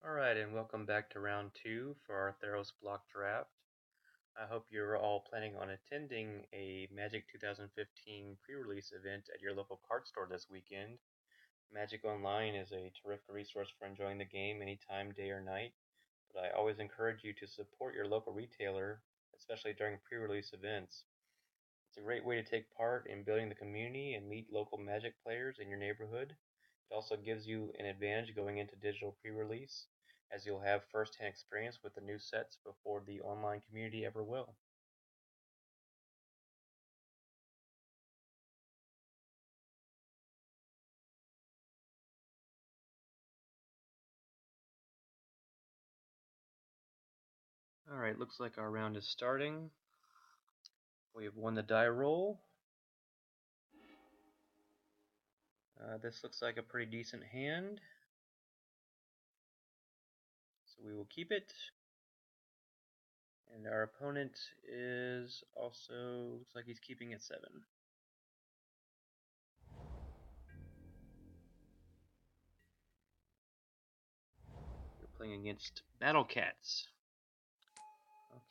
Alright, and welcome back to round 2 for our Theros block draft. I hope you're all planning on attending a Magic 2015 pre-release event at your local card store this weekend. Magic Online is a terrific resource for enjoying the game anytime, day or night, but I always encourage you to support your local retailer, especially during pre-release events. It's a great way to take part in building the community and meet local Magic players in your neighborhood. It also gives you an advantage going into digital pre-release, as you'll have first-hand experience with the new sets before the online community ever will. Alright, looks like our round is starting. We have won the die roll. This looks like a pretty decent hand, so we will keep it. And our opponent is also, looks like he's keeping at 7. We're playing against Battle Cats.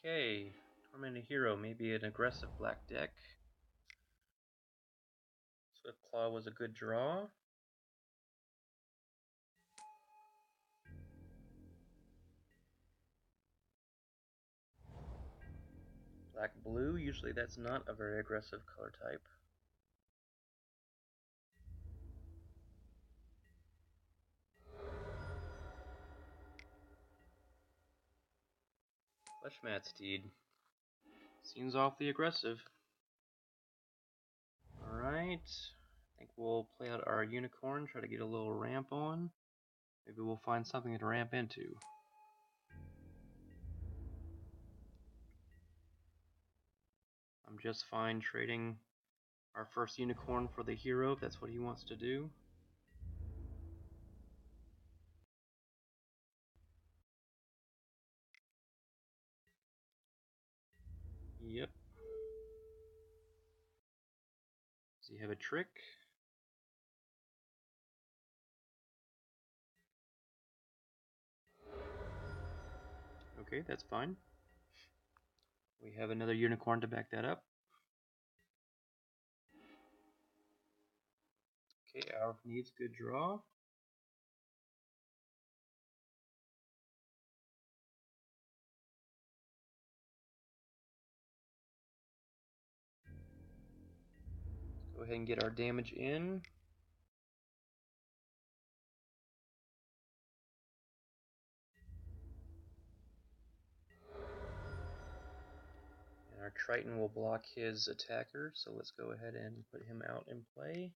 Okay, Tormented Hero, maybe an aggressive black deck. Swift Claw was a good draw. Black blue, usually that's not a very aggressive color type. Fleshmat Steed. Seems awfully aggressive. Alright. I think we'll play out our unicorn, try to get a little ramp on. Maybe we'll find something to ramp into. I'm just fine trading our first unicorn for the hero if that's what he wants to do. Yep. Does he have a trick? Okay, that's fine. We have another unicorn to back that up. Okay, our needs good draw. Go ahead and get our damage in. And our Triton will block his attacker, so let's go ahead and put him out in play.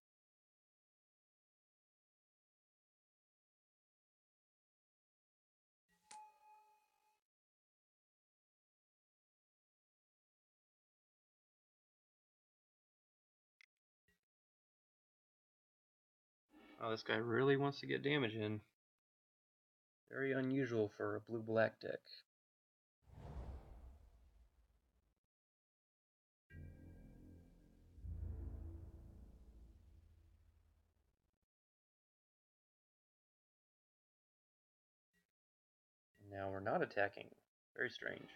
Oh, this guy really wants to get damage in. Very unusual for a blue-black deck. Now we're not attacking. Very strange.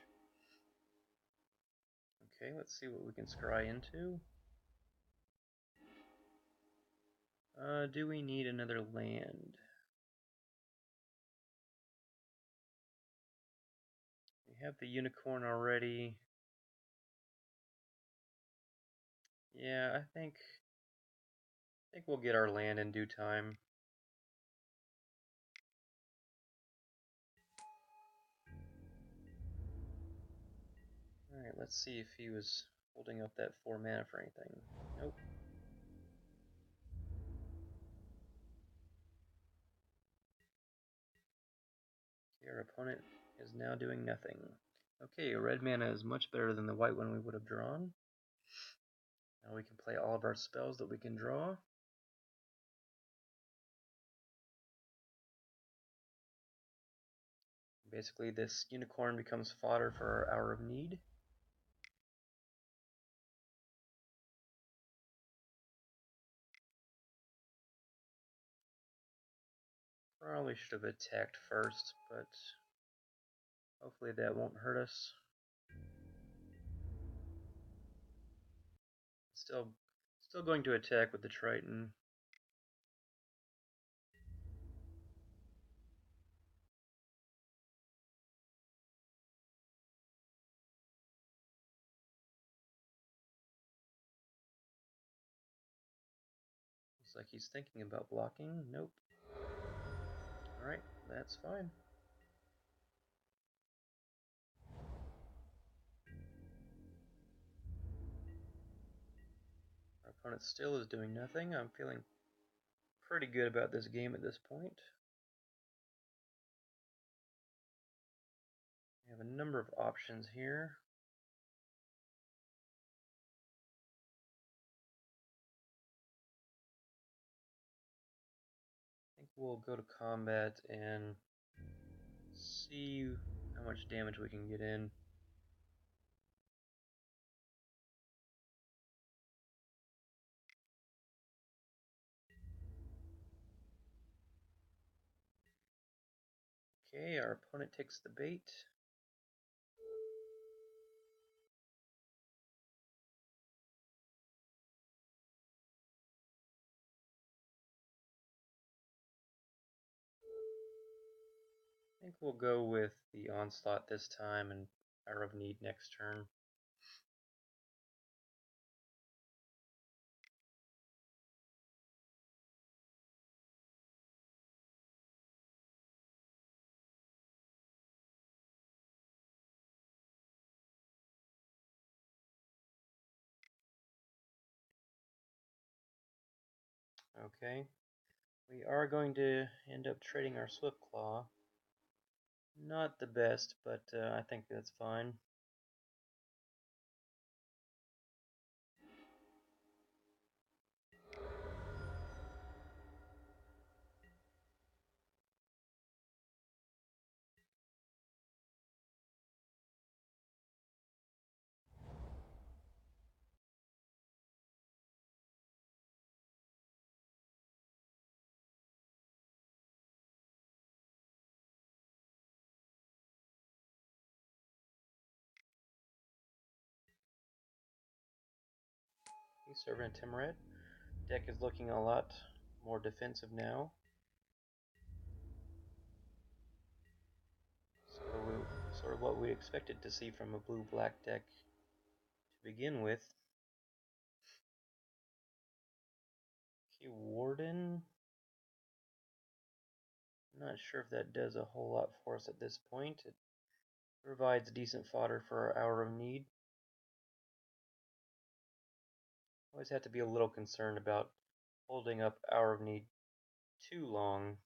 Okay, let's see what we can scry into. Do we need another land? We have the unicorn already. Yeah, I think we'll get our land in due time. Alright, let's see if he was holding up that 4 mana for anything. Nope. Okay, our opponent is now doing nothing. Okay, red mana is much better than the white one we would have drawn. Now we can play all of our spells that we can draw. Basically, this unicorn becomes fodder for our Hour of Need. Probably should have attacked first, but hopefully that won't hurt us. Still going to attack with the Triton. Looks like he's thinking about blocking. Nope. Alright, that's fine. Our opponent still is doing nothing. I'm feeling pretty good about this game at this point. We have a number of options here. I think we'll go to combat and see how much damage we can get in. Okay, our opponent takes the bait. I think we'll go with the onslaught this time and Hour of Need next turn. Okay, we are going to end up trading our Swift Claw. Not the best, but I think that's fine. He's serving a Timuret. Deck is looking a lot more defensive now. Sort of what we expected to see from a blue-black deck to begin with. Okay, Warden. Not sure if that does a whole lot for us at this point. It provides decent fodder for our Hour of Need. Always have to be a little concerned about holding up Hour of Need too long.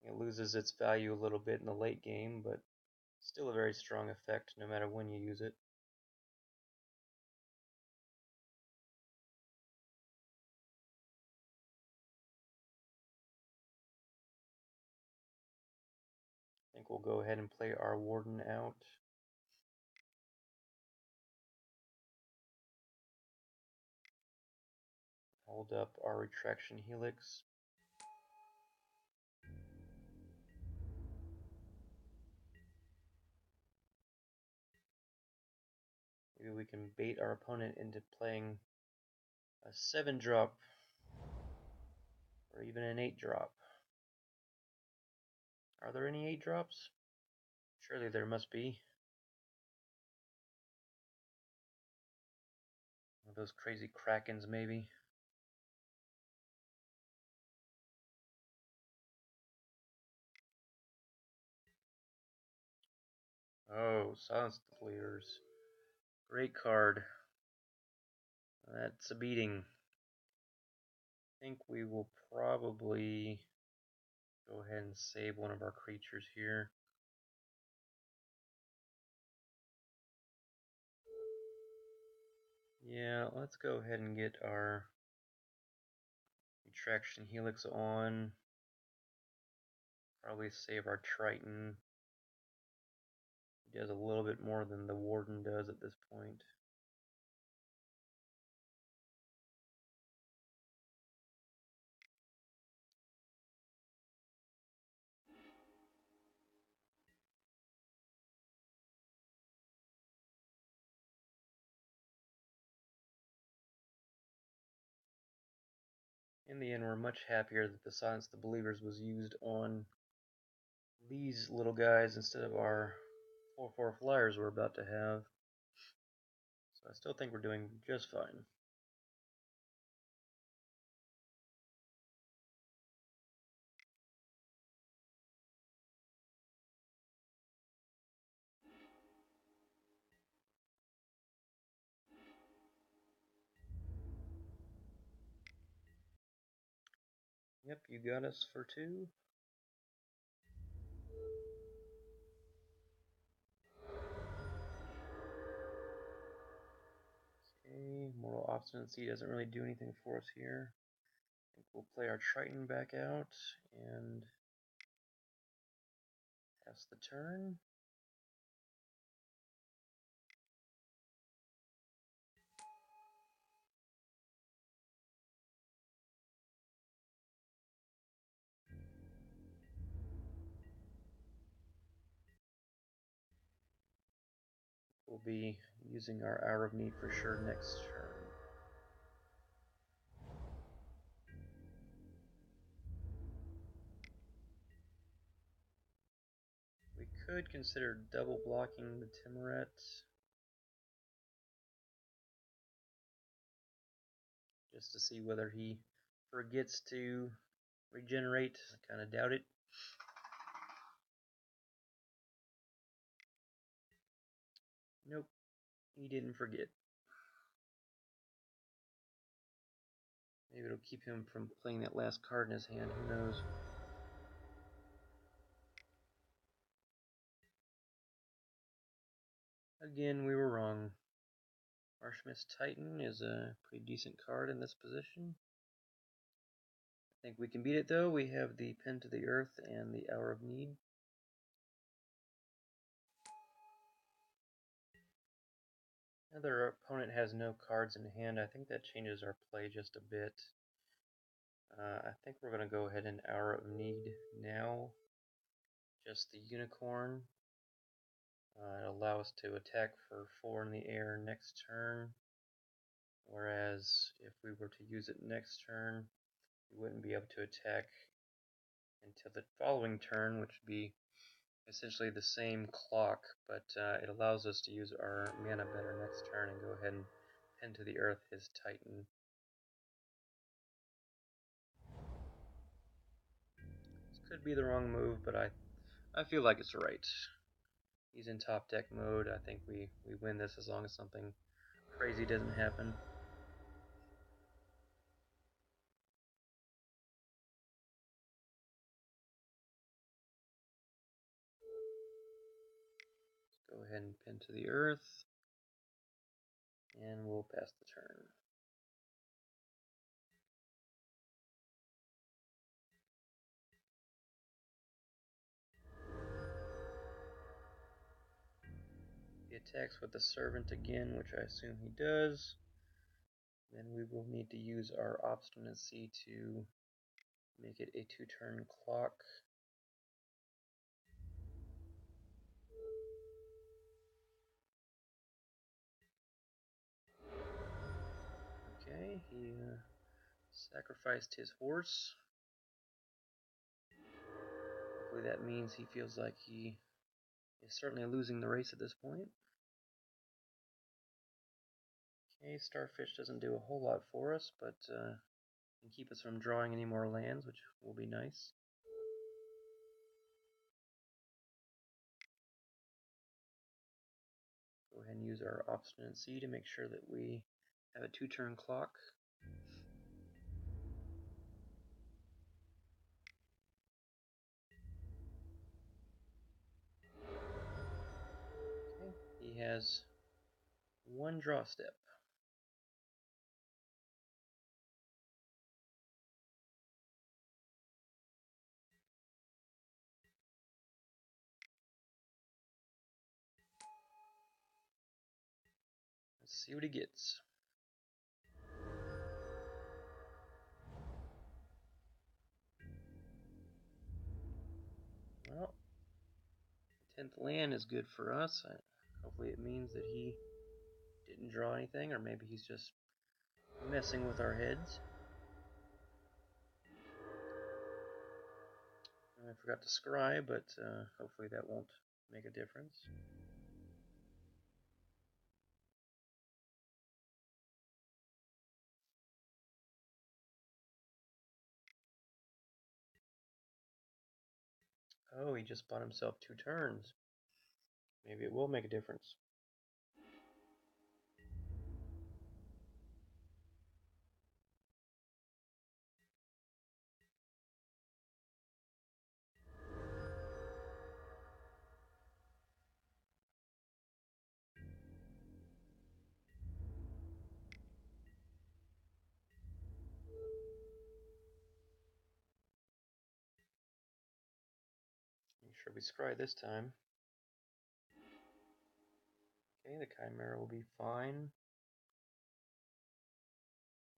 It loses its value a little bit in the late game, but still a very strong effect no matter when you use it. I think we'll go ahead and play our Warden out. Hold up our Retraction Helix. Maybe we can bait our opponent into playing a 7-drop or even an 8-drop. Are there any 8-drops? Surely there must be. One of those crazy Krakens, maybe. Oh, Silence the Bleeders. Great card. That's a beating. I think we will probably go ahead and save one of our creatures here. Yeah, let's go ahead and get our Retraction Helix on. Probably save our Triton. He does a little bit more than the Warden does at this point. In the end, we're much happier that the Silence of the Believers was used on these little guys instead of our 4/4 flyers we're about to have. So I still think we're doing just fine. Yep, you got us for 2. Okay, Mortal Obstinacy doesn't really do anything for us here. I think we'll play our Triton back out and pass the turn. We'll be using our Hour of Need for sure next turn. We could consider double blocking the Timoret. Just to see whether he forgets to regenerate. I kind of doubt it. Nope, he didn't forget. Maybe it'll keep him from playing that last card in his hand, who knows. Again, we were wrong. Marshmith's Titan is a pretty decent card in this position. I think we can beat it though. We have the Pen to the Earth and the Hour of Need. Another opponent has no cards in hand. I think that changes our play just a bit. I think we're going to go ahead and Hour of Need now. Just the Unicorn. It allows us to attack for 4 in the air next turn. Whereas if we were to use it next turn, we wouldn't be able to attack until the following turn, which would be essentially the same clock, but it allows us to use our mana better next turn and go ahead and Pen to the Earth his Titan. This could be the wrong move, but I feel like it's right. He's in top deck mode. I think we win this as long as something crazy doesn't happen. Let's go ahead and Pen to the Earth, and we'll pass the turn. He attacks with the Servant again, which I assume he does. Then we will need to use our Obstinacy to make it a 2-turn clock. Okay, he sacrificed his horse. Hopefully that means he feels like he is certainly losing the race at this point. Okay, Starfish doesn't do a whole lot for us, but can keep us from drawing any more lands, which will be nice. Go ahead and use our Obstinacy to make sure that we have a 2-turn clock. Okay, he has 1 draw step. Let's see what he gets. Well, 10th land is good for us. Hopefully it means that he didn't draw anything, or maybe he's just messing with our heads. I forgot to scry, but hopefully that won't make a difference. Oh, he just bought himself 2 turns. Maybe it will make a difference. Make sure we scry this time. Okay, the Chimera will be fine.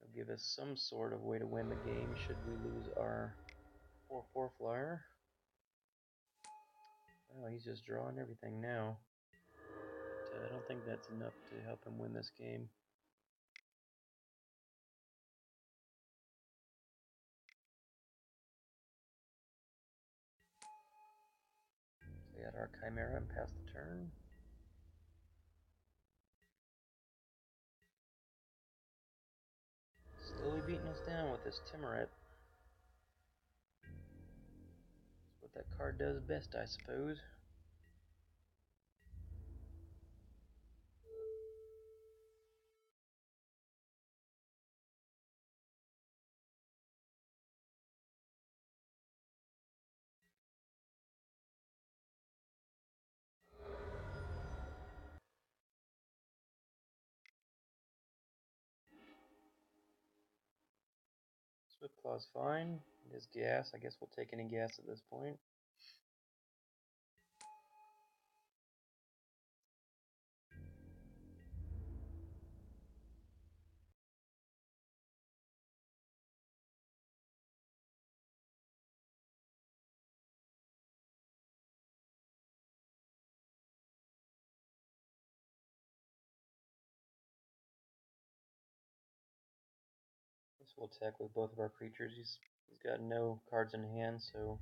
It'll give us some sort of way to win the game should we lose our 4/4 flyer. Oh, he's just drawing everything now. But, I don't think that's enough to help him win this game. So we had our Chimera and passed the turn. Slowly beating us down with this Timuret. That's what that card does best, I suppose. Swiftclaw's fine. It is gas. I guess we'll take any gas at this point. Guess we'll attack with both of our creatures. He's got no cards in hand, so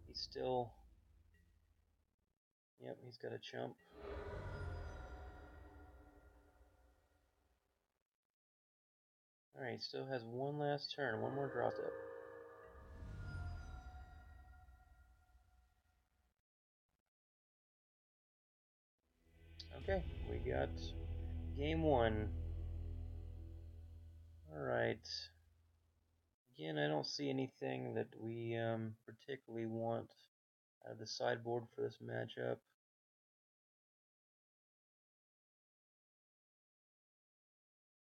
he's still... Yep, he's got a chump. Alright, he still has one last turn, one more draw step. Okay, we got game 1. Alright. Again, I don't see anything that we particularly want out of the sideboard for this matchup.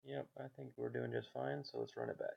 Yep, I think we're doing just fine, so let's run it back.